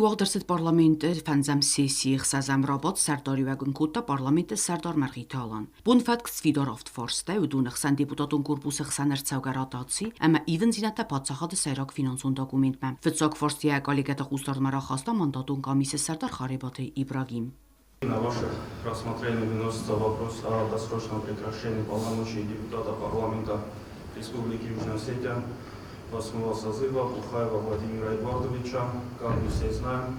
ուաղդրսիտ պարլամենտը ֆանձամ սեսիխ սազամ ռաբոտ սարտորիվագն կուտա պարլամենտը սարտոր մարգիտալան։ Բունֆատ կցվիդորովտ ֆորստը ուդունը խսան դեպուտատուն կուրբուսը խսաներ ցավգարատացի, əmə even zinətə պատսախադը սայրակ ֆինանսուն դոկումենտմə։ Վծոք ֆորստիա կոլեգատը խուստոր մարախաստա մանդատուն կամիսը սարտար խարիբատը Ибрагим. На ваше рассмотрение выносится вопрос о досрочном прекращении полномочий депутата парламента Республики Южная Осетия 8-го созыва Бухаева Владимира Эдуардовича. Как мы все знаем,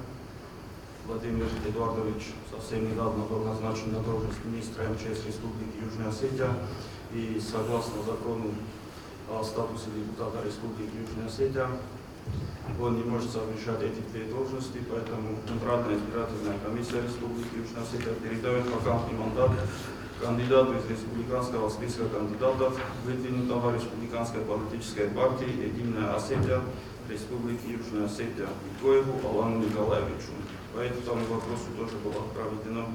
Владимир Эдуардович совсем недавно был назначен на должность министра МЧС Республики Южная Осетия, и согласно закону о статусе депутата Республики Южная Осетия, он не может совмещать эти две должности, поэтому Центральная избирательная комиссия Республики Южная Осетия передает вакантный мандат кандидату из республиканского списка кандидатов, выдвинутого республиканской политической партией «Единая Осетия» Республики Южная Осетия Икоеву Алану Николаевичу. По этому вопросу тоже было проведено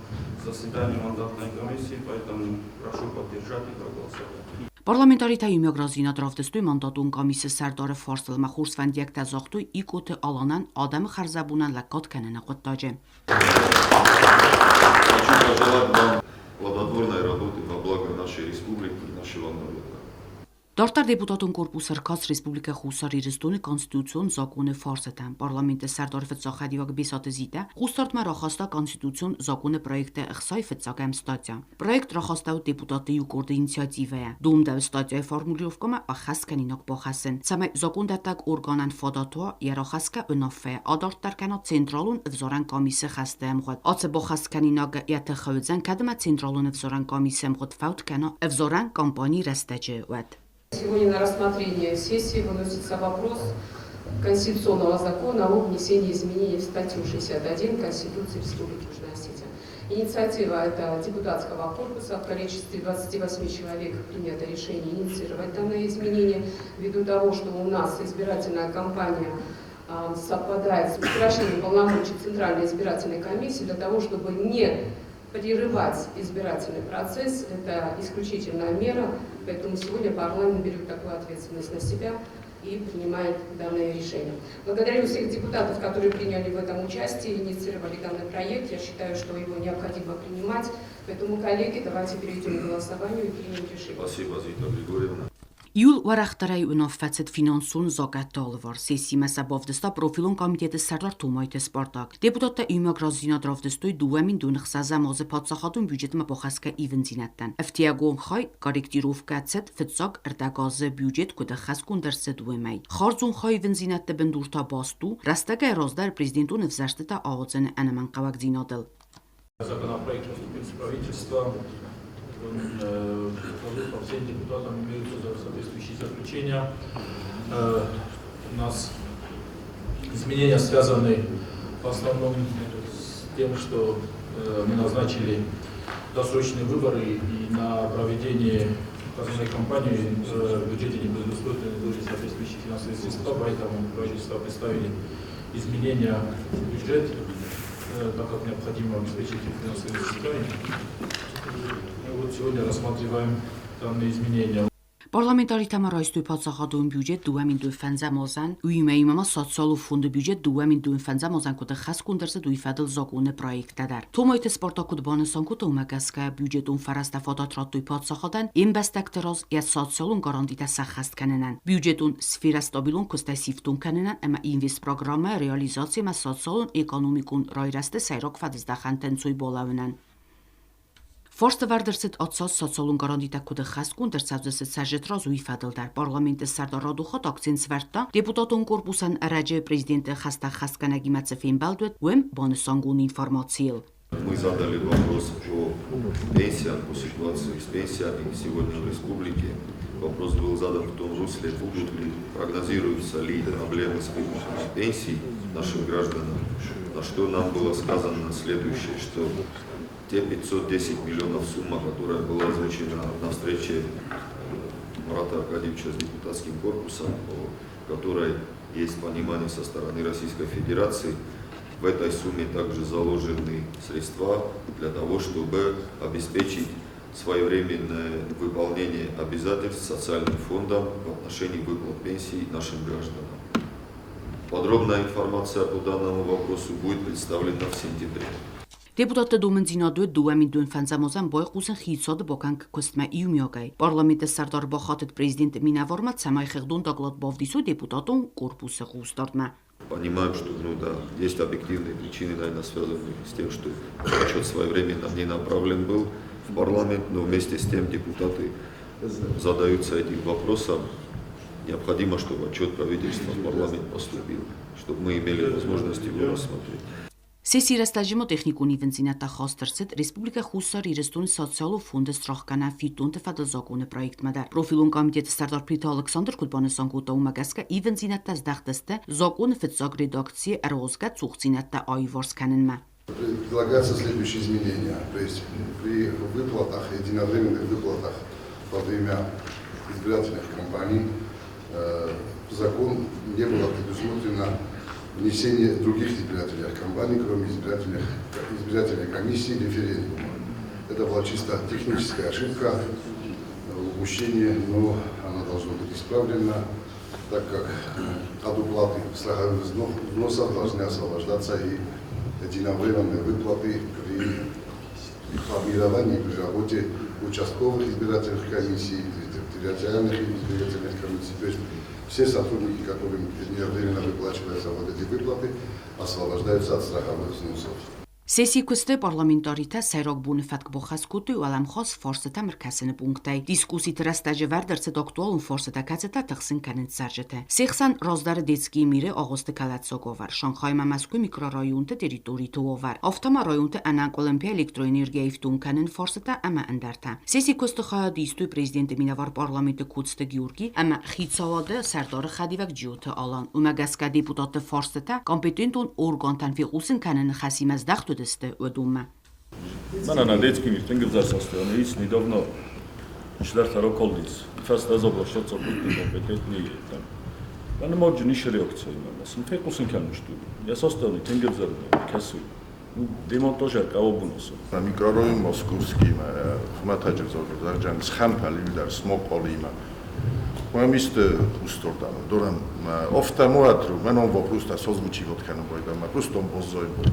заседание мандатной комиссии, поэтому прошу поддержать и проголосовать. Parlamentarita իմիգրազինա դրավտստույ մանդատուն կամիսը սարդարը ֆորսել մախուրսվան դիակտազողտույ իգոты аланан адамы харзабунан лакот кэнэнэ qottаджи. Хочу пожелать вам плодотворной работы во благо нашей республики и нашего народа. Դորտար դեպուտատուն կորպուսը ռկաց ռեսպուբլիկա խուսար իրստունի կոնստիտուցիոն զակունը ֆարսետան, պարլամենտը սարդարը վծախադիվակ բիսատը զիտը, խուստարդմա ռախաստա կոնստիտուցիոն զակունը պրոյեկտը ըխսայ վծակայմ ստատյա։ Պրոյեկտ ռախաստау դեպուտատի ու կորդը ինիցիատիվը է, դում դավ ստատյայի ֆորմուլիրովկոմը ախաս կանինոք բոխասեն, ծամայ զակուն դատակ օրգանան ֆոդատուա երախասկա ունոֆե, ադորտար կանա ցենտրալուն վզորան կամիսը խաստեմ ղոտ, ացը բոխաս կանինագ յաթը խոյձան կադմա ցենտրալուն վզորան կամիսեմ ղոտ ֆաուտ կանա վզորան կամպանի ռեստեջը ուատ։ Сегодня на рассмотрение сессии выносится вопрос конституционного закона о внесении изменений в статью 61 Конституции Республики Южная Осетия. Инициатива это депутатского корпуса, в количестве 28 человек принято решение инициировать данное изменение, ввиду того, что у нас избирательная кампания совпадает с прекращением полномочий Центральной избирательной комиссии для того, чтобы не прерывать избирательный процесс, это исключительная мера, поэтому сегодня парламент берет такую ответственность на себя и принимает данное решение. Благодарю всех депутатов, которые приняли в этом участие, инициировали данный проект. Я считаю, что его необходимо принимать, поэтому, коллеги, давайте перейдем к голосованию и примем решение. Спасибо, Зита Григорьевна. Իուլ վարախտարայ ունովվացետ ֆինանսուն զոգատալվար սեսի մասաբով դստա պրոֆիլուն կոմիտետը սարդար թումայտը սպարտակ։ Դեպուտատը իմիգրազինա դրավդստույ դուվեմին դուն խսազա մոզը պատսախատուն բյուջետը բոխասկա իվնձինատան։ Əftiyagон xay korrektirovkacet վծակ ըրտագազը բյուջետ կուտը խասկուն դրսը դուեմայ։ Խարզուն խay վնձինատը բնդուրտա բաստու, ռաստակա ռոզդար президентուն վզաշտտա աղոցեն անման qavak зинодел. Законопроект поступил с правительства. По всем депутатам имеются соответствующие заключения. У нас изменения связаны в основном с тем, что мы назначили досрочные выборы, и на проведение указанной кампании в бюджете не предусмотрены были соответствующие финансовые средства, поэтому правительство представили изменения в бюджет, так как необходимо обеспечить финансовые средства. Вот сегодня рассматриваем данные изменения. Parlamentarի թամարայստույ պատսախադուն բյուջետ դուամին դու ֆանզամոզան ուիմեի մամա սոցիալու ֆոնդը բյուջետ դուամին դու ֆանզամոզան կոտ խասկուն դրսը դու իֆադլ զոկունը պրոյեկտադար թոմոյտը սպորտակուտ բանասանկուտ ումակասկա բյուջետուն ֆարաստա ֆոտոտրատույ պատսախադան իմբեստակտերոզ յա սոցիալուն գարանդիտա սախաստ կանենան բյուջետուն սֆիրա ստաբիլուն կոստասիֆտուն կանենան əmə ինվest պրոգրամը ռեալիզացիա մա սոցիալուն էկոնոմիկուն ռայրաստը սայրոկ ֆադզդախան տենցույ բոլավնան Forste vardırsit atsaz sotsialun garantita kude xaskun der savzısı sajetroz uifadildar parlamenti sardaradukhat aksin svertta deputatun korpusan arace президенты хаста хасkanagi мацефин балдвет уем банысангун информациил. Мы задали вопрос по пенсиям, по ситуации с пенсиями сегодня в республике. Вопрос был задан в том русле, прогнозируются ли проблемы с выплатой пенсий нашим гражданам, на что нам было сказано следующее, что те 510 миллионов сумма, которая была озвучена на встрече Марата Аркадьевича с депутатским корпусом, о которой есть понимание со стороны Российской Федерации, в этой сумме также заложены средства для того, чтобы обеспечить своевременное выполнение обязательств социальным фондом в отношении выплат пенсий нашим гражданам. Подробная информация по данному вопросу будет представлена в сентябре. Deputatı Domenzinadı duamin dönfənzəmozən boy qusun xitsadı bokan kostmə iumyogay. Parlamentə Sardar Baxatıt prezident Minavorma Samay Xeqdun Daqlat Bovdisu deputatun korpusu qustardma. Понимаем, что есть объективные причины, наверное, связанные с тем, что отчет своевременно не направлен был в парламент, но вместе с тем депутаты задаются этим вопросом. Необходимо, чтобы отчет правительства в парламент поступил, чтобы мы имели возможность его рассмотреть. Սեսի ռեստաժիմո տեխնիկունի վնձինատա խաստրսետ Ռեսպուբլիկա խուսար իրստուն սոցիալու ֆոնդը սրախկանա ֆիտուն տեֆադազակունը պրոյեկտ մադար։ Պրոֆիլուն կամիտետ Սարդար Պրիտա Ալեքսանդր Կուտբանեսան կուտա ումագասկա ի վնձինատա զդախտստը զակունը ֆիցակ ռեդակցիի ռոզկա ծուղցինատա այվորս կաննմա։ Предлагается следующие изменения. То есть при выплатах, единовременных выплатах во время избирательных кампаний в закон не было предусмотрено внесение других избирательных кампаний, кроме избирательной комиссии референдума. Это была чисто техническая ошибка, упущение, но она должна быть исправлена, так как от уплаты страховых взносов должны освобождаться и единовременные выплаты при формировании, при работе участковых избирательных комиссий, территориальных избирательных комиссий. То есть все сотрудники, которым единовременно выплачиваются вот эти выплаты, освобождаются от страховых взносов. Սեսի կստե պարլամենտարիթա սայրոք բունը ֆատկ բոխասկուտի ու ալամ խոս ֆորսետա մրկասինը պունկտայ։ Դիսկուսի տրաստաժը վարդրցետ ակտուալուն ֆորսետա կացետա տղսին կանեն ծարջետը։ Սեքսան ռոզդարը դեցկի միրը աղոստը կալացոգովար։ Շանխայ մամասկու միկրորայունտը տերիտորի թուովար։ Ավտամա ռայունտը անանք օլիմպիա էլեկտրոէներգիայի ֆտուն կանեն ֆորսետա ամա ընդարտա։ Սեսի կստը խայադիստու պրեզիդենտը մինավար պարլամենտը կուծտը գյուրգի ամա խիցավադը սարդորը խադիվակ ջյութը ալան։ Ումագասկա դեպուտատը ֆորսետա կոմպետենտուն օրգանտան վիղուսին կանեն խասիմազդախ Она на детским состоянии есть недавно член Роколдиц. Фаст разобрал, что это будет компетентный. Она может не реакция именно. Синфек усинкан что. Я состояние тенгерзар касу. Демонтажер каобунос. Микрорайон Московский, хматаджер зарджан схампали удар смополима. Мамисты устортан. Доран автоматру, менон вопрос-то созвучивать канбойда, ма просто он бозой будет.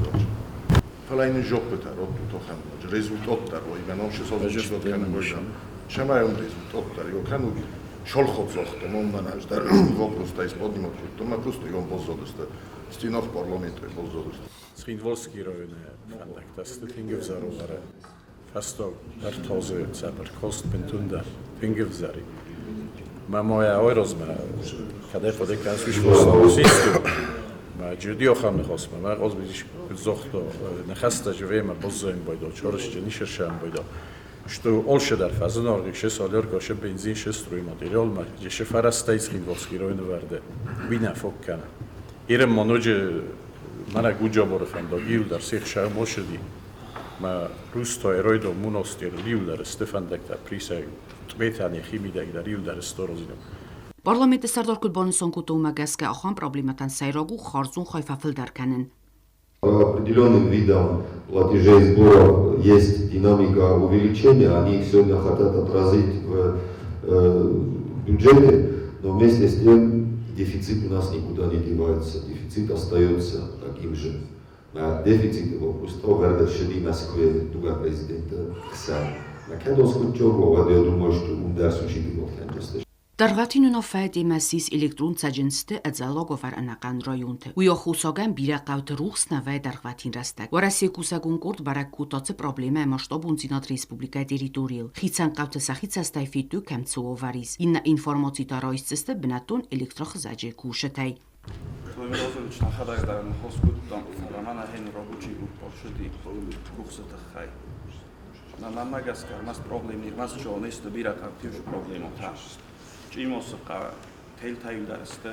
Фалайны жопыта, роту тохан, результаттар, ой, менон шесозвучивать канбойда. Шамаем результаттар, ё кану шолхот зохта, мон манаждар, вопрос-то из поднимать, то ма просто он бозодоста. Стенах парламента бозодоста. Схиндволский район, фандак, das Tingevzarovare. Fasto Bertoze, Zaber, Kost, Bentunda, Tingevzari. Moja eurozma, kada je podekans vyšlo sistem, ջդիո խամը խոսում եմ, ozbidish զոխտո նխաստա ջվեմա բոզոյն բայդո չորշ նիշերշան բայդո что ольше дар фазонор геше солер гоше бензин ше струй материал ма еше фарастайс хиндволский район варде бина фоккан ирем моноже мана гуджабор фандо гил дар сех шар мошди ма русто ройдо муностер ливлер стефан декта приса тветани химидаг дар ливлер сторозино Parlamentdə Sardar Kutbanısan kutu umagaska axan problematan sayragu xarzun xayfafildar kanın. По определенным видам платежей и сборов есть динамика увеличения, они их сегодня хотят отразить в бюджете, но вместе с тем дефицит у нас никуда не девается, дефицит остается таким же. Дефицит его просто вердершили Москве друга президента Ксан. На кадовском чорго, я думаю, что удар сучит его в Кандостеш. Դարվաթին ունոֆայդ իմասիս էլեկտրոն ծաջնստը ածալոգովար անական ռայունտը։ Ու խուսագան բիրակավտ ռուխսնա վայ դարվաթին ռաստակ։ Որասի կուսագուն կորդ բարակուտացը պրոբլեմա մասշտաբուն ցինատ ռեսպուբլիկա տերիտորիալ։ Խիցան կավտը սախից աստայֆիտու կամցուովարիս։ Իննա ինֆորմացիա տարայցստը բնատուն էլեկտրոխզաջի կուշտայ։ Rozumiem, nachadagda hoskut tam ramana hen robuchi poshudi kuxsata khay. Na mamagaskar mas problemi mas jones to birakavtiv problemota. Ჭიმოსყა თელთაილდარსტე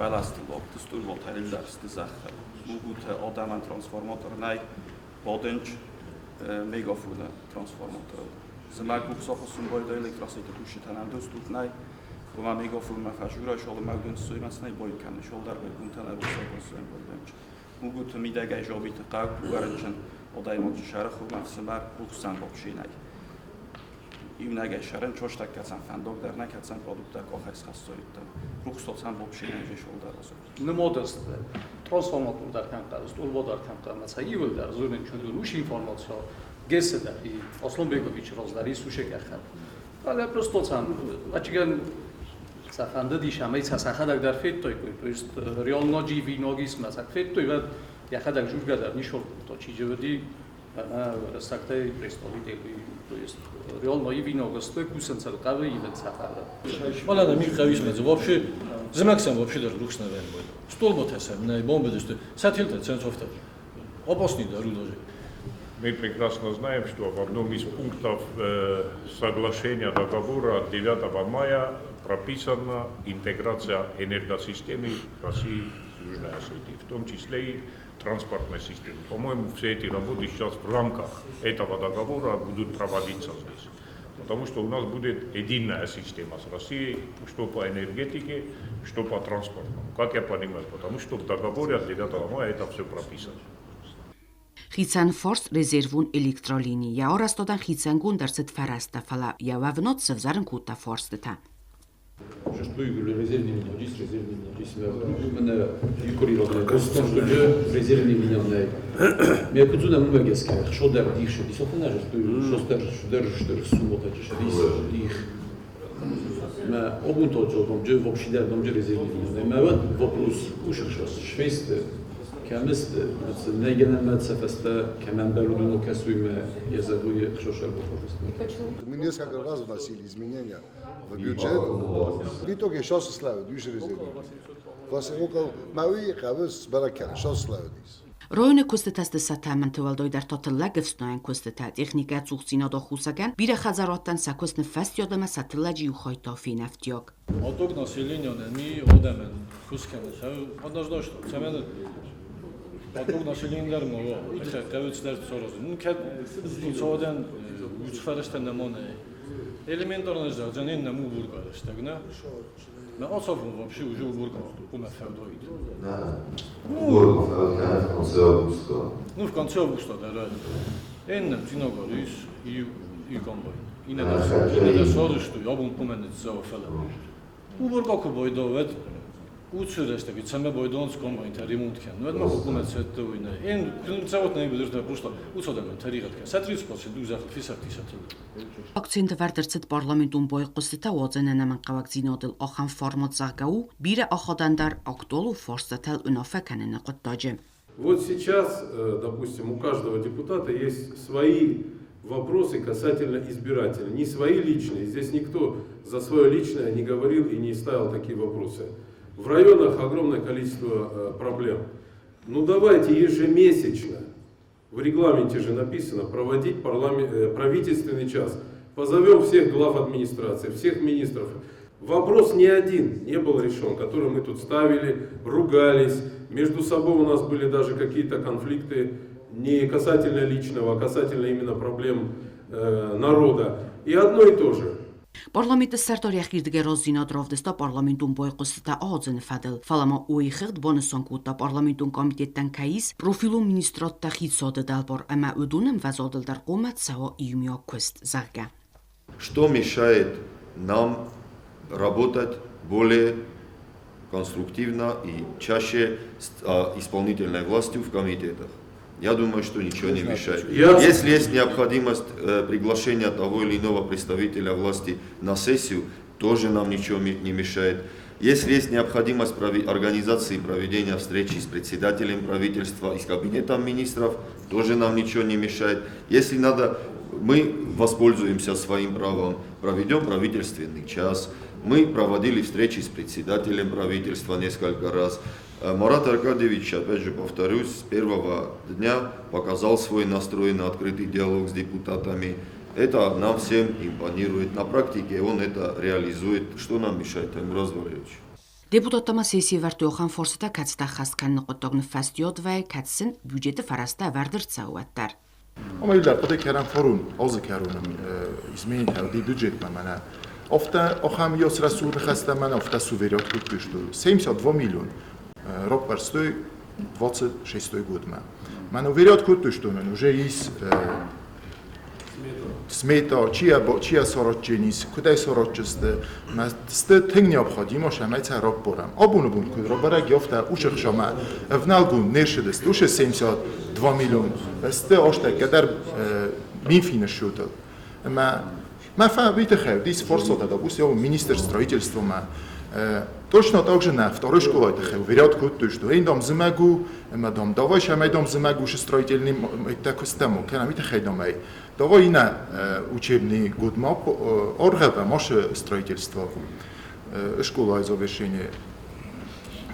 ბალასტლობთ სტურვოლთაილდარსტე ზახა უგუთ ოდამან ტრანსფორმატორნაი ბოდენჩ მეგაფულა ტრანსფორმატორ ზმაგუქ სოხოსუნ ბოიდო ელექტროსიტი ქუშიტანან დოსტუტნაი უმა მეგაფულმა ხაშურა შოლ მაგდენ სუიმასნაი ბოიკანე შოლდარბე გუნთანა რუსაკოსენ ბოდენჩ უგუთ მიდაგაი ჟობით ყავ უარჩენ ოდაიმოჩ შარა ხუმა სმარ უხსან ბოქშინაი Ивнага шарен чоштак кацан фандок дар накацан продукта кохайс хастойдам. Рухстоцан вообще не жешол даразо. Նմոդստ տրանսֆորմատոր դարձան կարուստ ուրբոդ արդեն կամացայի վլ դար զույն չդու ուշ ինֆորմացիա գեսը դա ի Ասլոմբեկովիչ ռոզդարի սուշե կախան ale prostocam acigan սախանդը դիշամից հասախադակ դար ֆետտոյ то есть реалноջի վինոգիս մասակ ֆետտոյ վա яхадак ժուրգադար նիշոր то չի ջվդի Սակտայի պրեստոլի դեպի, то есть реальноյի վինոգստը կուսենցալ կավը իվեն սախարը Ладно, мир хавизмец. Вообще, замаксам вообще даже рух снаряд будет. Стол ботесам, на бомбы дошли. Сатель-то ценцов-то. Опасный дару даже. Мы прекрасно знаем, что в одном из пунктов соглашения договора от 9 мая прописана интеграция энергосистемы России с Южной Осетией, в том числе и транспортной системы. По-моему, все эти работы сейчас в рамках этого договора будут проводиться здесь. Потому что у нас будет единая система с Россией, что по энергетике, что по транспорту. Как я понимаю, потому что в договоре от 9 мая это все прописано. Խիցան ֆորս ռեզերվուն էլեկտրոլինի я օրաստոդան խիցան գունդարսդ ֆարաստա ֆալա я վավնոց սվզարն կուտա ֆորստա Je peux le réserve minimum, réserve minimum, réserve minimum. Mais que tu n'as pas gasqué, je dois dire, je dis ça, je dois sumota, mais au bout de tout, donc je vais chider dans le réserve minimum. Mais avant, вопрос, швейste, كمست نيجنا ما تسافستا كمان بالودو كسويم يزادوي خشوشر بخوفست. Мы несколько раз вносили изменения в бюджет. В итоге сейчас славят, уже резервировали. После около Мауи Хавес Баракян, сейчас славят. Ռոյնը կուստետաստ սաթամն թվալդոյ դար տոտլա գվստոյն կուստետա տեխնիկա ծուղցինոդո խուսական բիրա խազարոտան սակոսն ֆաստյոդամա սաթլաջի ու խոյտոֆի նավտյոկ Ոտոք населения ми одемен хускаме однозначно цемен Ոտոք населениялар մո իհա կավեցներ ծորոզ նու կա ծոդան ուծֆարստան նմոնե элементарно ждать нему бурга штагна ما أصابهم вообще уже уборка кума февдоид. Уборка в конце августа. Ну в конце августа да. Энн циногорис и комбайн. И не да соры что я бум поменять за фела. Уборка кубойдовет უცურეს და ვიცამე ბოიდონს კომბაინთა ремонтქან. ნუ მე ხუქმეც ეთუინა. ენ завод не будет просто უცოდამენ თერიგატკა. სატრიუსკოსი დუზახ ფისაქტისათო. Акцент вардерцет парламентун бойқустта озененаман қавакзинодыл ахан формат загау бире ахадандар актуалу форстатал унафаканена қоттаджи. Вот сейчас, допустим, у каждого депутата есть свои вопросы касательно избирателя. Не свои личные. Здесь никто за свое личное не говорил и не ставил такие вопросы. В районах огромное количество проблем. Ну давайте ежемесячно, в регламенте же написано, проводить правительственный час. Позовем всех глав администрации, всех министров. Вопрос ни один не был решен, который мы тут ставили, ругались. Между собой у нас были даже какие-то конфликты не касательно личного, а касательно именно проблем народа. И одно и то же. Парламентը սերտորի ախիրդգե ռոզինադրով դստա парламентուն бойқուստա աղձն ֆադել ֆալամա ուի խղդ բոնսոն կուտա парламентուն կոմիտետտան կայիս պրոֆիլու մինիստրոտտա խիցոդը դալբոր ամա ուդունեմ վազոդել դար կոմատ սավո իումյո կուստ զարգա Что мешает нам работать более конструктивно и чаще с исполнительной властью в комитетах? Я думаю, что ничего не мешает. Если есть необходимость приглашения того или иного представителя власти на сессию, тоже нам ничего не мешает. Если есть необходимость организации проведения встречи с председателем правительства и с кабинетом министров, тоже нам ничего не мешает. Если надо, мы воспользуемся своим правом, проведем правительственный час. Мы проводили встречи с председателем правительства несколько раз. Марат Аркадьевич, опять же повторюсь, с первого дня показал свой настрой на открытый диалог с депутатами. Это нам всем импонирует. На практике он это реализует. Что нам мешает, Таймураз Валерьевич? Депутатама сессии вартиохан форсата кацта хасткан нقطогн фастиод ва кацсин бюджеты фараста вардерцауаттар. Амайдар подекеран форум озекерунам изменить ди бюджет мана. Офта охам ёс расул хаста мана офта сувериот кутушту 72 миллион. Рок стоит 26 год. Man уверяет, что уже есть смета, чья сороченис, куда сорочесте, сте тeng необходимо шамайца роб борам. Обуну бун куд робара гёфта ушах шама, вналгун нершедест, уше 72 миллион, сте ошта кадар мифина шутал. Ма видите хэ, дис форсота, допустим, министр строительства ма. Точно так же на второй школе это хэ, уверяют куд, что ein дом зимагу, дом, давай шамай дом зимагу, ше строительный такой стему, кена видите хэ домай. Давай на учебный год ма оргава, може строительство, школа из завершения.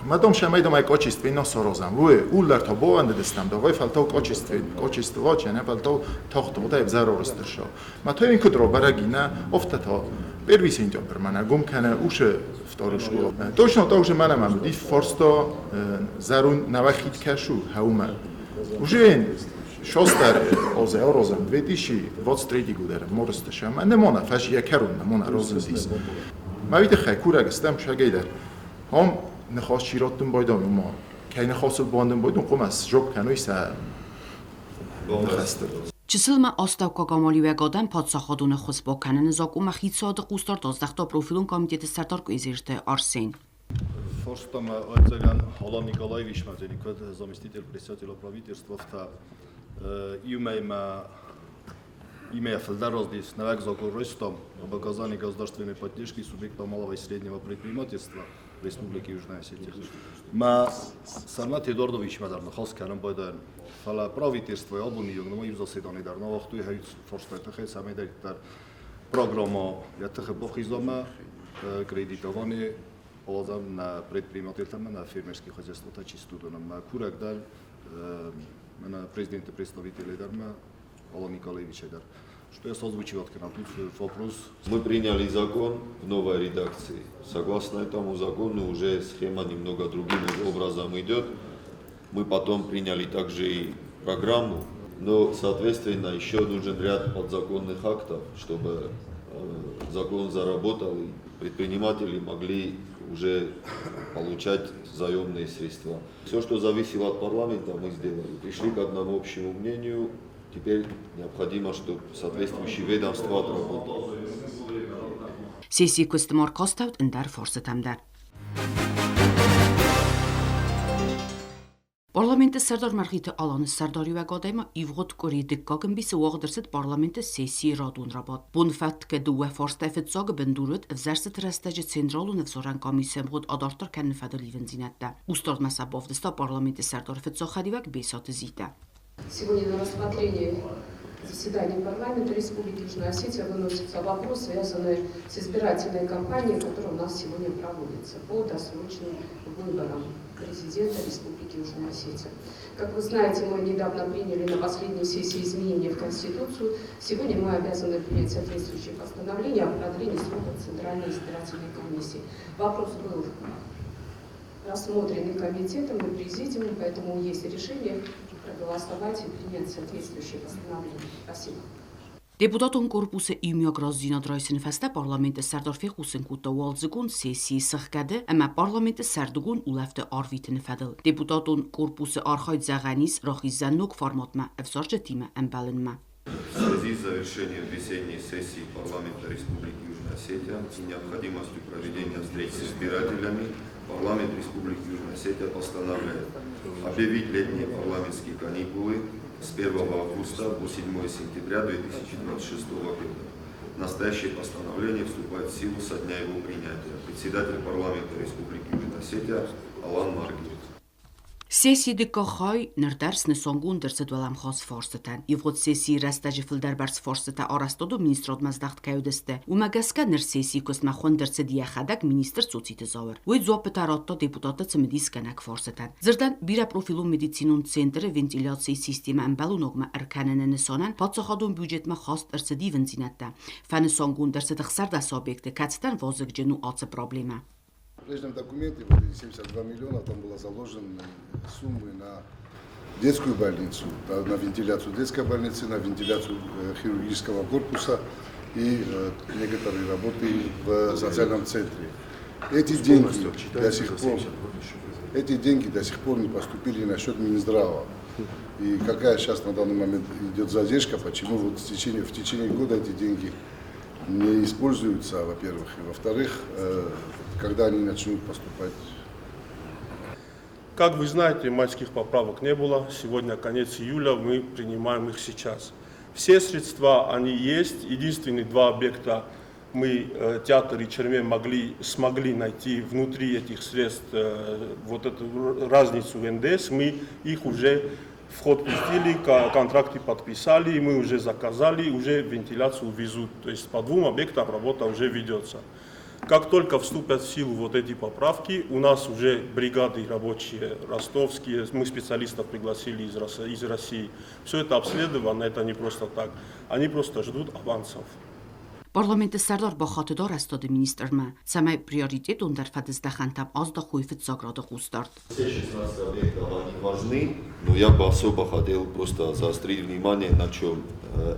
Мадам шамай домай качество ино сорозам. Вы уллар то бованде дестам, давай фалтау качество, че не фалтау тохто дай зароростер шо. Ма то ин кудро барагина офтата первый сентябрь мана гум кана уше вторую школу. Точно так же мана мам ди форсто зарун навахит кашу хаума. Уже шостар оз еврозам 2023 год морста шама не мона фаш якарун мона розис. Ма виде хай кураг стам шагайдар. Хом نخواست شیراتون بایدم ما که نخواست باندم بایدم قم از جوب کنویسه نخسته Чисылма оставка гамоливегадан подсахадуны хузбоканын закума хитсады qустар 12 та профилун комитети сардор Куизирте Арсен. Форстам Айцаган Алан Николаевич Мазеников, заместитель председателя правительства, имея федеральность навек закон об оказании государственной поддержки субъектам малого и среднего предпринимательства Республики Южная Осетия. Ма Сармат Эдуардович Мадарна Халскарам Байдан фала правительство и Албани югнама им заседание дар навахту и хают форстайта хай сами дар программа ятха бохизама кредитование олазам на предпринимательствам на фермерских хозяйствах чисто на курак дар на президента представителей дарма Алан Николаевич дар. Что я созвучил на тут вопрос. Мы приняли закон в новой редакции. Согласно этому закону уже схема немного другим образом идет. Мы потом приняли также и программу, но соответственно еще нужен ряд подзаконных актов, чтобы закон заработал и предприниматели могли уже получать заемные средства. Все, что зависело от парламента, мы сделали. Пришли к одному общему мнению. Теперь необходимо, чтобы соответствующие ведомства отработали. Сессии костомар костаут индар форсетамдар. Парламенты сардар мархиты аланы сардари ва гадайма ивгот кори диккагын бисе уагдырсыт парламенты сессии радун рабат. Бун фатке дуэ форстафет зага бендурут взарсыт растажи централу невзоран комиссиям год адартар кәнні фадаливен зинетта. Устард масабовдыста парламенты сардар фет захадивак бесат зита. Сегодня на рассмотрение заседания парламента Республики Южная Осетия выносится вопрос, связанный с избирательной кампанией, которая у нас сегодня проводится по досрочным выборам президента Республики Южная Осетия. Как вы знаете, мы недавно приняли на последней сессии изменения в Конституцию. Сегодня мы обязаны принять соответствующее постановление о продлении срока Центральной избирательной комиссии. Вопрос был рассмотренный комитетом и президиумом, поэтому есть решение проголосовать и принять соответствующее постановление. Спасибо. Депутатон корпусы иммиграцияна драйсын фәсті парламенті сәрдарфи құсын күтті уалзығын сессии сыққады, әмі парламенті сәрдігін улафты арвитіні фәділ. Депутатон корпусы архайд зәғанис рахиззаннук форматма, әфсаржы тима әмбәлінма. В связи с завершением весенней сессии парламента Республики Южная Осетия и необходимостью проведения встреч с избирателями, парламент Республики Южная Осетия постановляет объявить летние парламентские каникулы с 1 августа по 7 сентября 2026 года. Настоящее постановление вступает в силу со дня его принятия. Председатель парламента Республики Южная Осетия Алан Маргиев. Сессии дикахай нердерсны сонгун дерсет велам хас форсетен. Ивгот сессии растажи филдерберс форсета арастодо министрод маздахт каюдесте. У магаска нер сессии космахон дерсет яхадак министр соците завер. Уид зуапетаратта депутата цемедисканак форсетен. Зердан бира профилу медицинун центр вентиляции система амбалуногма эрканен несонен подсахадун бюджетма хас дерседи вензинетта. Фан сонгун дерсет хсарда объекты кацтан возык джену аце проблема. В прежнем документе, вот эти 72 миллиона, там было заложено суммы на детскую больницу, на вентиляцию детской больницы, на вентиляцию хирургического корпуса и некоторые работы в социальном центре. Эти деньги до сих пор не поступили на счет Минздрава. И какая сейчас на данный момент идет задержка, почему вот в течение года эти деньги не используются, во-первых, и во-вторых, когда они начнут поступать. Как вы знаете, майских поправок не было. Сегодня конец июля, мы принимаем их сейчас. Все средства, они есть. Единственные два объекта мы, театр и Черме, смогли найти внутри этих средств вот эту разницу в НДС. Мы их уже в ход пустили, контракты подписали, и мы уже заказали, уже вентиляцию везут. То есть по двум объектам работа уже ведется. Как только вступят в силу вот эти поправки, у нас уже бригады рабочие ростовские, мы специалистов пригласили из России. Все это обследовано, это не просто так. Они просто ждут авансов. Parlamenti serdar با خاطدار استاد министр ма, самая приоритет он дарфад издахантам азда хуйфит заграда густарт. Все 16 объектов, они важны, но я бы особо хотел просто заострить внимание на чем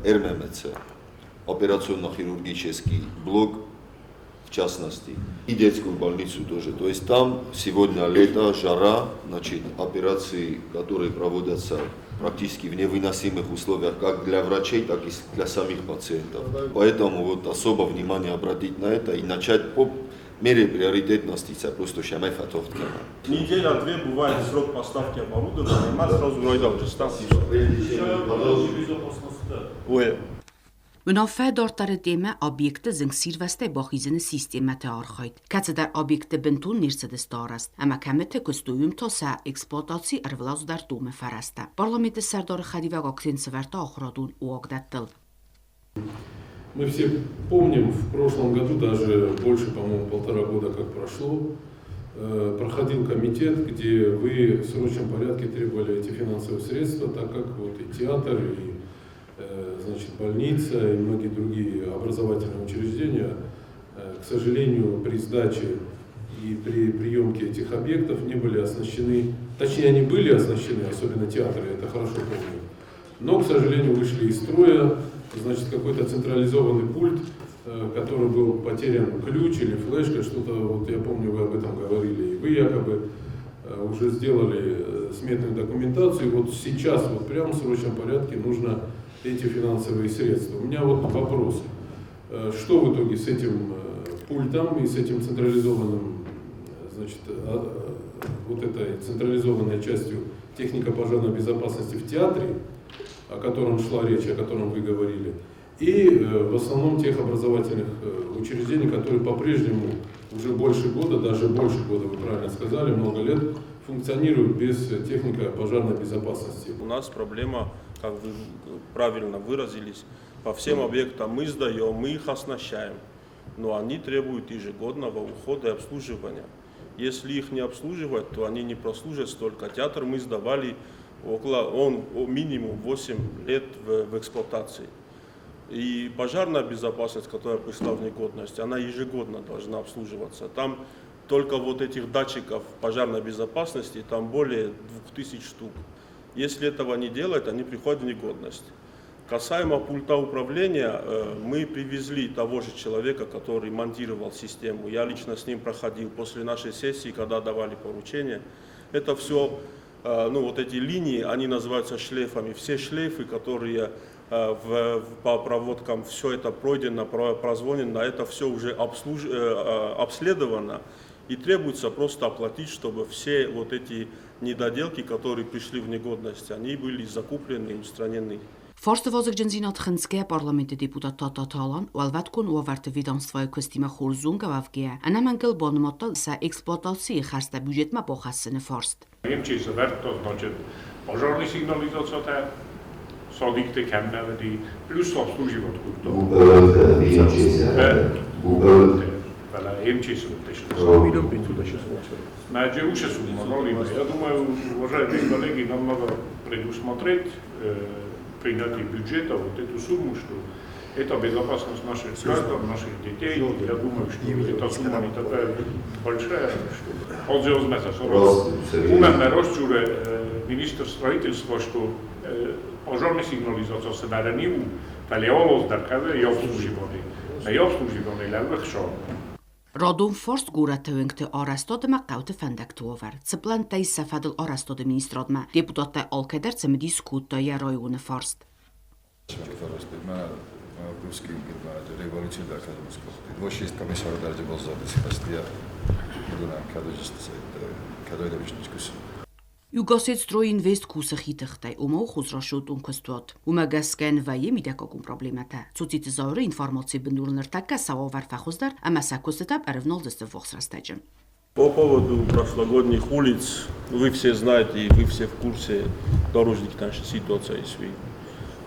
РММЦ, операционно-хирургический блок, в частности, и детскую больницу тоже. То есть там сегодня лето, жара, значит, операции, которые проводятся практически в невыносимых условиях, как для врачей, так и для самих пациентов. Поэтому вот особо внимание обратить на это и начать по мере приоритетности, просто шамай фатохткема. Неделя-две бывает срок поставки оборудования, мы сразу райдал уже ставки. Münafə dartare demə obyekti zıngsirvəstə baxizini sistemətə arxayt. Kəçədər obyekti bintun nirsədə starast, əmə kəmətə küstüyüm tosa eksploatasi arvlaz dar dume fərəstə. Parlamenti sərdarı xədivə qaqsin sıvərtə axıradun o aqdətdil. Мы все помним, в прошлом году, даже больше, по-моему, 1,5 года как прошло, проходил комитет, где вы в срочном порядке требовали эти финансовые средства, так как вот и театр, и значит, больница и многие другие образовательные учреждения, к сожалению, при сдаче и при приемке этих объектов не были оснащены, точнее они были оснащены, особенно театры, это хорошо помню, но, к сожалению, вышли из строя, значит, какой-то централизованный пульт, который был потерян ключ или флешка, что-то, вот я помню, вы об этом говорили, и вы якобы уже сделали сметную документацию, и вот сейчас, вот прямо в срочном порядке нужно эти финансовые средства. У меня вот вопрос, что в итоге с этим пультом и с этим централизованным, значит, вот этой централизованной частью техника пожарной безопасности в театре, о котором шла речь, о котором вы говорили, и в основном тех образовательных учреждений, которые по-прежнему уже больше года, даже больше года, вы правильно сказали, много лет, функционируют без техники пожарной безопасности. У нас проблема, как вы правильно выразились, по всем объектам мы сдаем, мы их оснащаем, но они требуют ежегодного ухода и обслуживания. Если их не обслуживать, то они не прослужат столько. Театр мы сдавали минимум 8 лет в эксплуатации. И пожарная безопасность, которая пришла в негодность, она ежегодно должна обслуживаться. Там только вот этих датчиков пожарной безопасности, там более 2000 штук. Если этого не делать, они приходят в негодность. Касаемо пульта управления, мы привезли того же человека, который монтировал систему. Я лично с ним проходил после нашей сессии, когда давали поручения. Это все, вот эти линии, они называются шлейфами. Все шлейфы, которые по проводкам, все это пройдено, прозвонено, это все уже обследовано. И требуется просто оплатить, чтобы все вот эти недоделки, которые пришли в негодность, они были закуплены и устранены. Forstevozig ջնձինատ խնցկե parlamenti deputat Tatalan ու alvatkon ու averte vedanstvoje kostime xorzunga vavge anamangel bonmota sa eksploatatsiyi xarsta byudjetma boxasını forst. Имчи се верто, значит, пожарни сигнализацията, содикте кемневеди, плюс обслуживат куто. Имчи се Значит, уже сумма, я думаю, уважаемые коллеги, нам надо предусмотреть принятие бюджета вот эту сумму, что это безопасность наших граждан, наших детей. Я думаю, что эта сумма не такая большая, что он сделал умерно росчуре министр строительства, что пожарная сигнализация се дарениву, талиолос даркаве и обслуживание. Не обслуживание, левых шо. Radon Forst gúratauengte arastod ma qaute fendaktover. Ceplanta i safadl arastod ministrodma. Deputate Alkeder me diskuta ja rojune Forst. Revoluție dacă am spus. Voșii comisarul de arge bozzadı sipastia. Duna kadoi da diskussion. Ugaset stroi invest kusachitachtai, o khuzrashut unkastut. Umagasken vaye midakakun проблемата. Цуците зауры информации бендурнер така савар фахуздar, а масакустап аревнолдесте вохсрастаджем. По поводу прошлогодних улиц, вы все знаете и вы все в курсе дорожных нашей ситуации.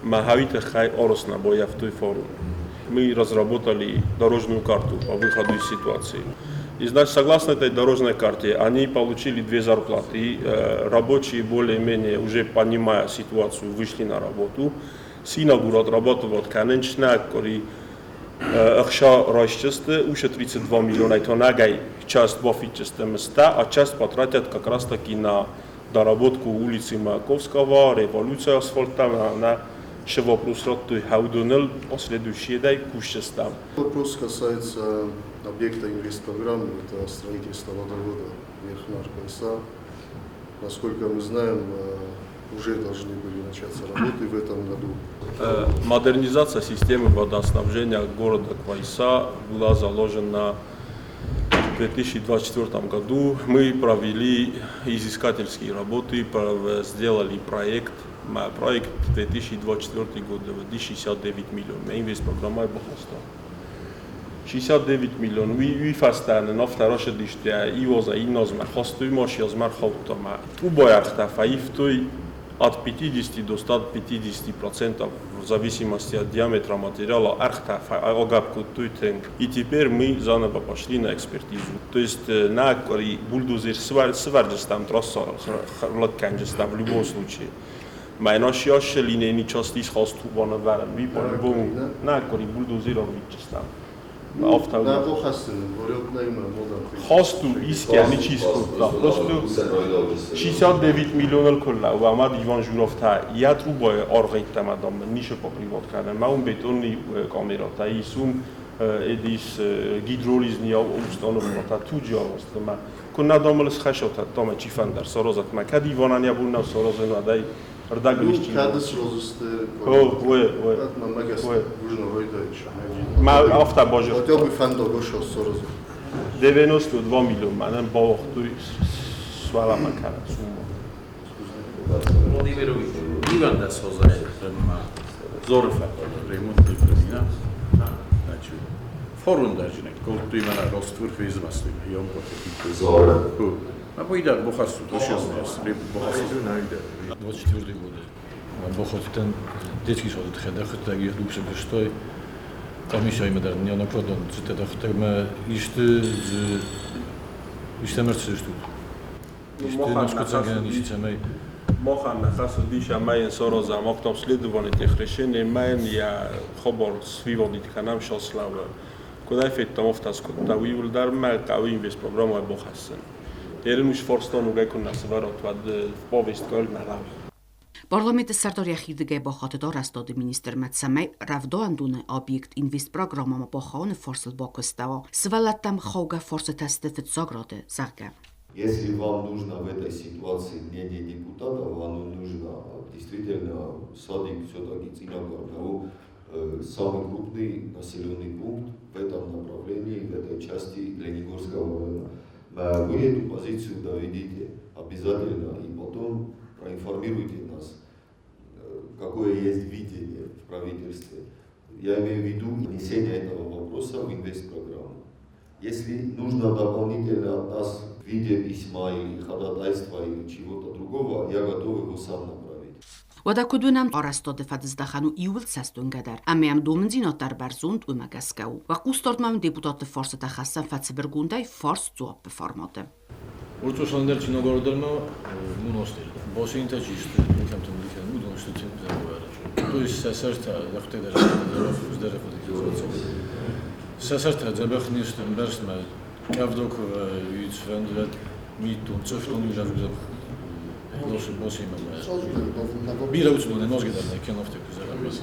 Махавита хай оросна боя в той форум. Мы разработали дорожную карту по выходу из ситуации. И значит, согласно этой дорожной карте, они получили 2 зарплаты. И рабочие более-менее, уже понимая ситуацию, вышли на работу. Синагур отрабатывают конечная, который Ахша расчесты, уже 32 миллиона, это нагай часть бофичеста места, а часть потратят как раз таки на доработку улицы Маяковского, революция асфальта, на ще вопрос роттой хаудонел, последующие дай кущестам. Вопрос касается объекта инвестпрограммы, это строительство водовода Верхнар-Койса. Насколько мы знаем, уже должны были начаться работы в этом году. Модернизация системы водоснабжения города Койса была заложена в 2024 году. Мы провели изыскательские работы, сделали проект. Проект 2024 год, 69 миллионов. Инвестпрограмма Бахаста. 69 миллионов. Ви фастане на второе диште и воза и нозмар. Хостуй мош язмар халтома. Убоярхта фаифтой от 50 до 150% в зависимости от диаметра материала архта огапку туйтенг. И теперь мы заново пошли на экспертизу. То есть на кори бульдозер сварджес там трасса лаканджес там в любом случае. Майнаш яше линейни части с хостубана варен. Ви по-любому на кори бульдозером вичестам. На Бохасен, говорят, наима мода. Хосту иски они чисто. Да, просто 69 миллионов колла. و آمد ایوان جورافتا یه تروبای آرغیت تمدام میشه با پریوات کردن. ما اون بتونی کامرا تا ایسوم ادیس گیدرولیز نیا و استانو بوده تو جاست. ما کنه داملس خشوت تام چی فندر سرازت ما کدی ایوانان یا بودن سرازن و دای رداگلیش چی؟ کدس روزسته. اوه. من مگس بوجن رویدایش. ما آفتا باجه. хотел бы фандо гошо сорозу. 92 миллион манен ба вақтуй свала макара сума. Владимирович, Иван да созае према зорфа ремонт према. Значи форум дажне, колто има на роствор физмасли, јом по Зора. А поида Бохасу, то 16, Бохасу. 24 года. Бохатен детски садот хедахт, да ги дуксе гештой. Комисия има да не накладон, ците да хтеме иште мерцеш тут. Иште наскоцаген иште Мохан нахас диша маен сороза мактаб следование тех решений маен я хобор свиводит канам шослава. Куда феттам офтаско да уил дар мал кави инвест программа Бохасен. Ернуш форстон угекун насварот вад повест кол мала. Парламент сардория хидге ба хатыдар астады министр Матсамай равдоандуны объект инвест программама ба хаоны форсел ба костава. Свалаттам хауга форсетасты фитзаграды загга. Если вам нужно в этой ситуации мнение депутатов, вам нужно действительно садик все-таки Цинагоргау, самый крупный населенный пункт в этом направлении, в этой части Ленигорского района. Вы эту позицию доведите обязательно и потом проинформируйте нас, какое есть видение в правительстве. Я имею в виду внесение этого вопроса в инвестпрограмму. Если нужно дополнительно от нас в виде письма или ходатайства или чего-то другого, я готов его сам направить. وداكدونم آرستاد فدزدخانو ایول سستون گدر. اما هم دومنزینات در برزوند و مگسکو. و قوستارد من دیپوتات فارس تخصص فتسبرگونده فارس زواب بفرماده. Určušlander Činogorodrma monastir. Bosin tačist, nekam tam likan, udon što tim zagovara. To je sasarta, dakle da zdara podikazovca. Sasarta zabahnistem bersma, kavdok vidsvendrat, mitun, cofton ujavzak. Босим бирауцмоне нозгедар некенофтеку зерабас.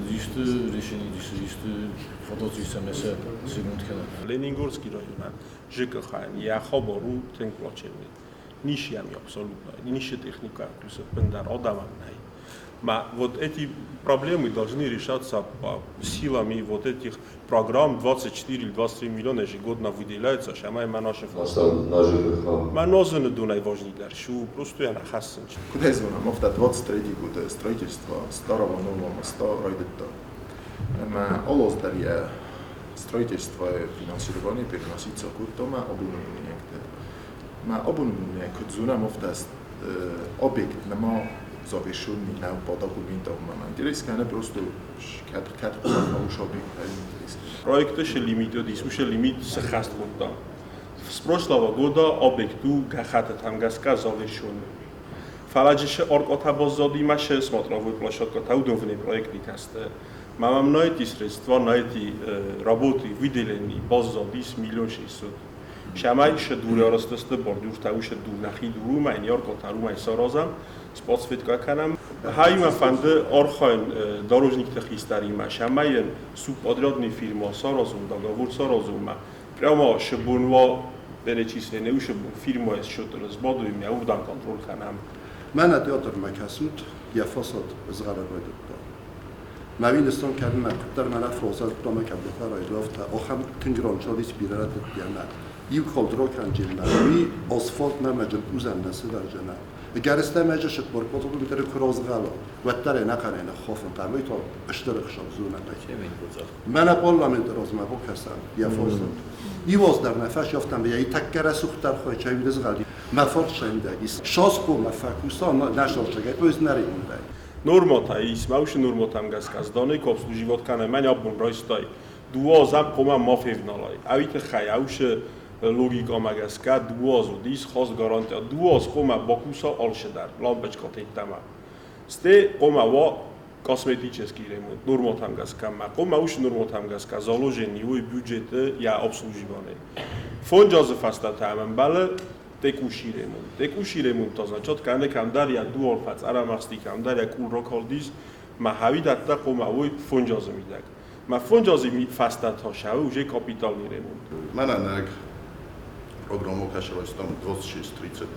Дишты решение дишты фотоцисамесе симунткена. Лениногорский район, ЖКХ, я хабару тенклачевни. Нишьями абсолютно, нищая техника, плюс пендар, одаванной. Вот эти проблемы должны решаться по силами вот этих программ. 24 или 23 миллиона ежегодно выделяется, шамай манашев. Манозаны Дунай важнее даршу, просто я нахасен. Куда из вона мофта 23 года строительства старого нового моста Райдетта. Олоздарья строительство финансирование переносится к тому оборудованию. Оборудование кудзуна мофта объект нема завершенный на по документам. Интересно, просто как объект. Проекты ще лимитируют, еще лимит сахаст года. С прошлого года объекту гахата там газка завершенный. Фаладжише оркотабозоди маше смотровой площадка таудовный проектный касте. Мамам на эти средства, на эти работы выделены базодис 1 600 000. Шамай ще дуре растесте бордур тауше дунахи дуру майни оркотару саразам спецветка канам. Хайма фанде орхайн дорожник техистарима. Шамай субподрядный фирма саразум договор саразума. Прямо шебунва перечислены уже фирма что-то разбодуем, я удан контроль канам. Mana teatr makasut ya fasad zgara roydukta. Maviniston kadma kuttar mana frosat toma kabdata roydufta. Oxam tingron chodis birarat diyana. Iu koldro kan jinnawi asfalt namajal uzannasi dar jana. Garista majal shit bor potobu bitere krozgalo. Wattare naqarena khofun tamoy to ishtirak shobzuna. Mana parlament rozma kasan ya fasad. Ivoz dar nafash yaftam be yi takkara suxtar khoy chaviz gadi. Mafort shindagis. Shos bu mafakusa national chagay o'znari unday. Normota is maush normotam gaskazdane ko obsluživotkane men abun roistai. Duozam koma mafevnalay. Avite khay aush logika magaska duoz dis khos garantia duoz koma bakusa alshedar. Lampechka tetama. Ste koma wa косметический ремонт, нормотамгазкама, комауш нормотамгазка, заложение его бюджета я обслуживание. Фонд Джозеф Астатаман, бале текущий ремонт. Текущий ремонт означает, что некам дарья дуал фац, арамасти кам дарья кул рокалдис, махави датта комауй фонд Джозеф мидак. Ма фонд Джозеф фастат хашаве уже капитальный ремонт. Мананак программу кашалась там 26-30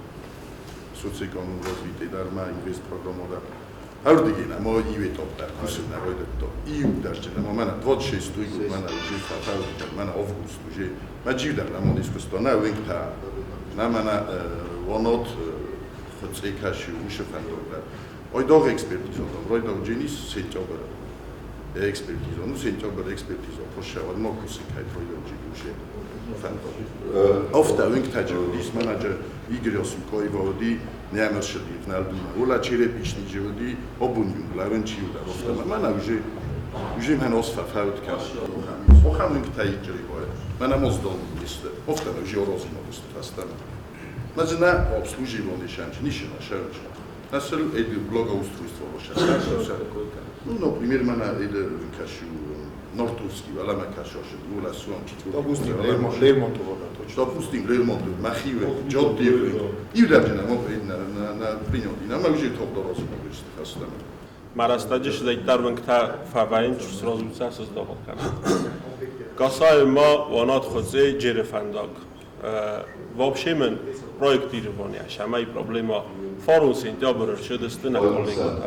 социального развития, дарма инвест программу да. Авдигина, мой ивет опта, кусина ройдетто. Иу дашчина, мана 26 год, мана уже фаталдика, мана август уже. Маджидар на модискусто, на винкта, на мана вонот хоцекаши уше фандогда. Ой дог экспертизо, рой дог дженис сентябр. Экспертизо, ну сентябр экспертизо, пошел, но кусикай рой дог дженуше фандог. Офта винкта джодис менеджер Игорь Осипкой води неамершди фналдуна. Ула черепичный джоди обунюм лавенчиуда. Офта мана уже мен осфа фаутка. Охам винкта Игорь води. Мана моздол есть. Офта уже розимо постастана. Мазна обслуживание шанч, нишина шанч. Насел эд благоустройство воша. Ну, например, мана эд кашу Нортовский, Алама Кашош, Ула Суан, допустим, Лермонтово, допустим, Лермонтово, Махиве, Джоддир, и даже на принятии, на уже топ дорос Марастадиш зайтарванкта фаваинч сразу создавал. Касаемо ванат ходзе джерефандаг. Вообще мен проектирование, шамай проблема форум сентябрь шедестена коллега.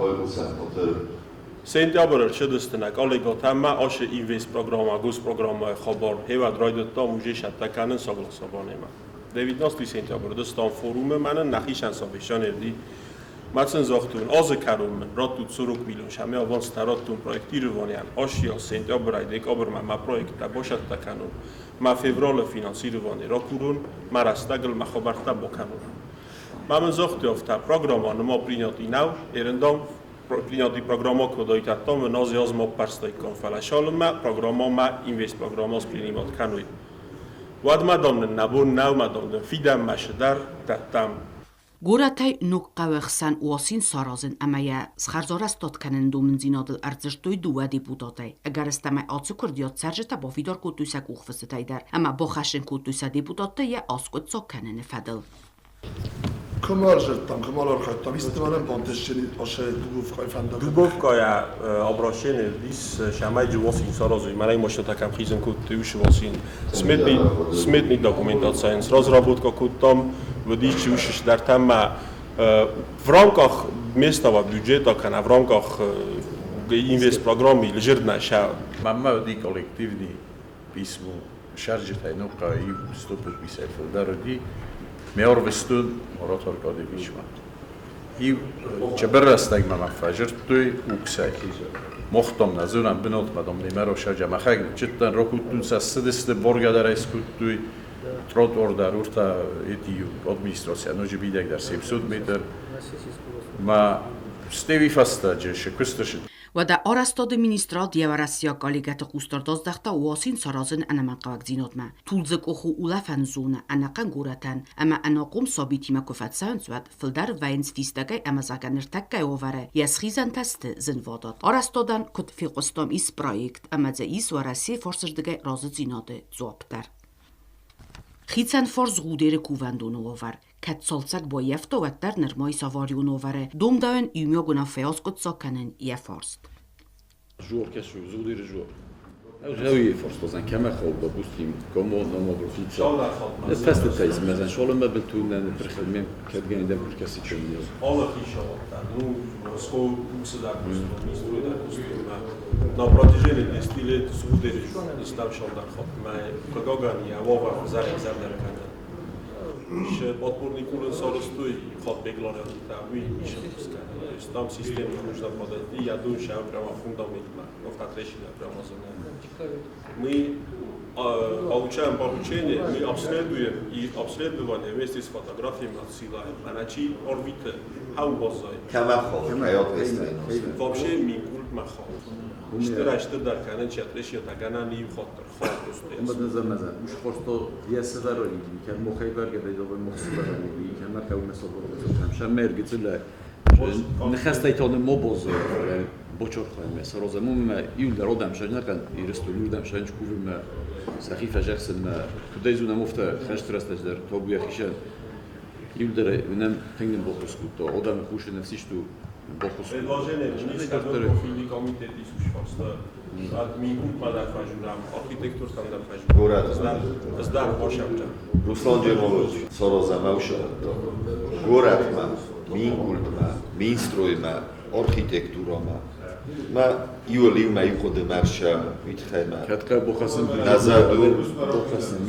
Сентябрь шедестена коллега тама аше инвест программа, гос программа хабар, хевад райдет там уже шаттаканен согласованема. 19 сентябрь достан форуме менен нахишан совещан эрди. Мацен захтун аз карум ротут 40 миллион шаме аванс таратун проектирование ашия сентябрь декабр ма проект бошад таканун. Ма феврал финансирование рокурун ма растагл ма хабарта боканун. Мамен захт яфта программа ма принятый нав эрендам принятый программа кодой таттам назяз ма парстай конфалашал ма программа ма инвест программа с принимат кануй. Вад мадам набун нав мадам фидам машдар таттам Գորաթայ նուկ կավեխսան ուասին սարազեն ամայա սխարզորաս տոտկանեն դումն զինադլ արձրտոյ դուա դիպուտոտայ Ագարստամայ ացու կրդիոտ սարժետա բովիդոր կուտույսակ ուխվսը տայդար Ամա բոխաշեն կուտույսա դիպուտոտը ե ասկոտ ծոքանեն է ֆադլ Dubovkaya обращение дис шамай живосин сразу мене може такам хизен код живосин сметный документация разработка код там водить чушиш дар тема в рамках местного бюджета kana в рамках инвест программы лежит наша мамади коллективный письмо шаржитай нука и стопут писайфл дароди მეორვესტუნ როთორკოდივიჩმა ი ჩაბერასტაგ მამაფაჟრტუი უქსაი მოხტომნა ზურან ბნოლტმა დომ ნიმერო შაჯა მახაგ ჩიტან როკუტუნსა სდესდე ბორგადარაისკუტუი ტროტორდარ ურთა ედიუ ადმინისტრაცია ნოჯი ბიდაგ დარ 700 მეტр ма სტევი ფასტა ჯეშე ქუსტაში Wada arastod ministra Diavarassia Kaligata Kustardozdaxta Wasin Sarazın anamanqavagzinotma. Tulzık oxu ulafan zona anaqan guratan ama anaqum sabitima kufatsan swat fildar veins fistagay amazaganirtakkay ovare yasxizan tasti zinvadat. Arastodan kut fi qustam is projekt ama za is warasi forsirdigay razı zinade zoptar. Xitsan forz gudere kuvandonu ovar. Katsolsak bo jeftovattar nirmoj savariun ovare. Domdaven ymjoguna feoskot sakanen je forst. Жур кешу зудир жур. Жави форстозан кема холба бустим комо номографица. Фаст тайз мезан шолом мабтунан прихилмен кадген дем куркаси чумни. Alla хишавата, ну, скол усада инструида кустума. На протяжении 10 лет зудир ставшал дар хатма кагагани авова зарек зардаркана. Ще подпорный курс соростуй ход беглоря тави мишевска. Там система нужно подойти, я думаю, что прямо фундаментно, но в отрешение прямо за мы получаем поручение, мы обследуем и обследование вместе с фотографиями отсылаем. А начи орбиты, хаубозай. Вообще минкульт махал. Штырашты дарканы чатреши тагана не входтар. Умадна замаза. Уж просто я садарони, кем мохайберге бедовой мохсубарани, кем маркау месоборот. Шамер гицела. نخستیتان ما بازه بچور خواهیم است. رازمون ما ایول در آدم شد نکن ایرستولی آدم شد چکوفی ما سخیف جخسن ما کدای زونه مفته خشت رستش در تابوی خیشن ایول در اونم خنگن باخوس بود تا آدم خوش نفسیش تو باخوس بود. Предложение министра профильный комитет изучился. Админкульт мадар фажурам, архитектур стандар фажурам. Город. Здар бошамча. Руслан Джермолович, Сороза Маушата. Город ма, минкульт ма, минстрой ма, архитектура ма. ма იოლი მა იყო დემარშა მითხე მა. Кратка бохасен. Назаду. Бохасен,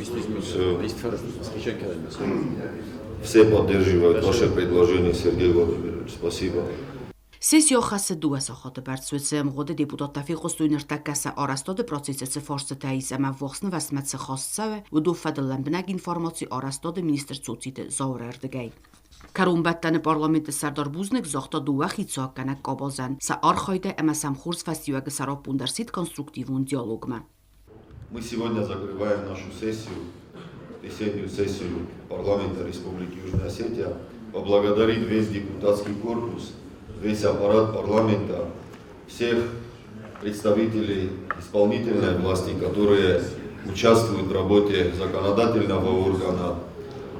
Все поддерживают ваше предложение, Сергей Владимирович. Спасибо. Sesio xası duasa xatı bərtsvetsəm qoda deputat tafiqos duynertakasa arastoda prosesesi forsa təizəmə voxsını vəsmətsi xassavə və dofadılən binəg informasi arastoda minister Tsotite zavrərdigəy. Karumbattani parlamenti Sardar Buznik zoxta duva xitsoakkanak qabazan sa arxayda əməsəm xurs fəstiyagı sarab bundarsit konstruktivun dialogma. Мы сегодня закрываем нашу сессию, весеннюю сессию парламента Республики Южная Осетия. Поблагодарить весь депутатский корпус, весь аппарат парламента, всех представителей исполнительной власти, которые участвуют в работе законодательного органа,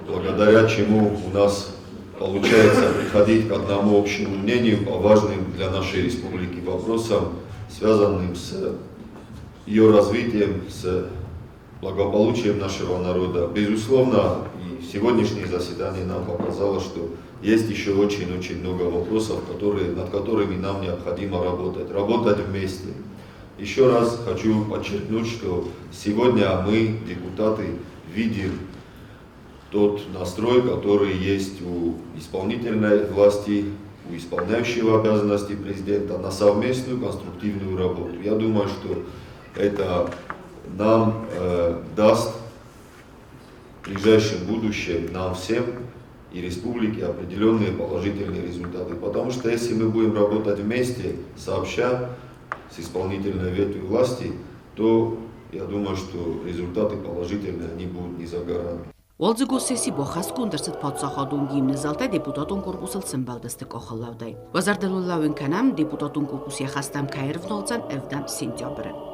благодаря чему у нас получается приходить к одному общему мнению по важным для нашей республики вопросам, связанным с ее развитием, с благополучием нашего народа. Безусловно, и сегодняшнее заседание нам показало, что есть еще очень-очень много вопросов, над которыми нам необходимо работать вместе. Еще раз хочу подчеркнуть, что сегодня мы, депутаты, видим тот настрой, который есть у исполнительной власти, у исполняющего обязанности президента на совместную конструктивную работу. Я думаю, что это нам даст в ближайшем будущем, нам всем и республике определенные положительные результаты. Потому что если мы будем работать вместе, сообща, с исполнительной ветвью власти, то я думаю, что результаты положительные, они будут не за горами. Waldzigosesi boxas kundarsat padsaxadun gimnizalta deputatun korpusal symbaldaste koxallavday. Wazardalullawin kanam deputatun korpusiya xastam kayrvnolzan evdan sentyabrin.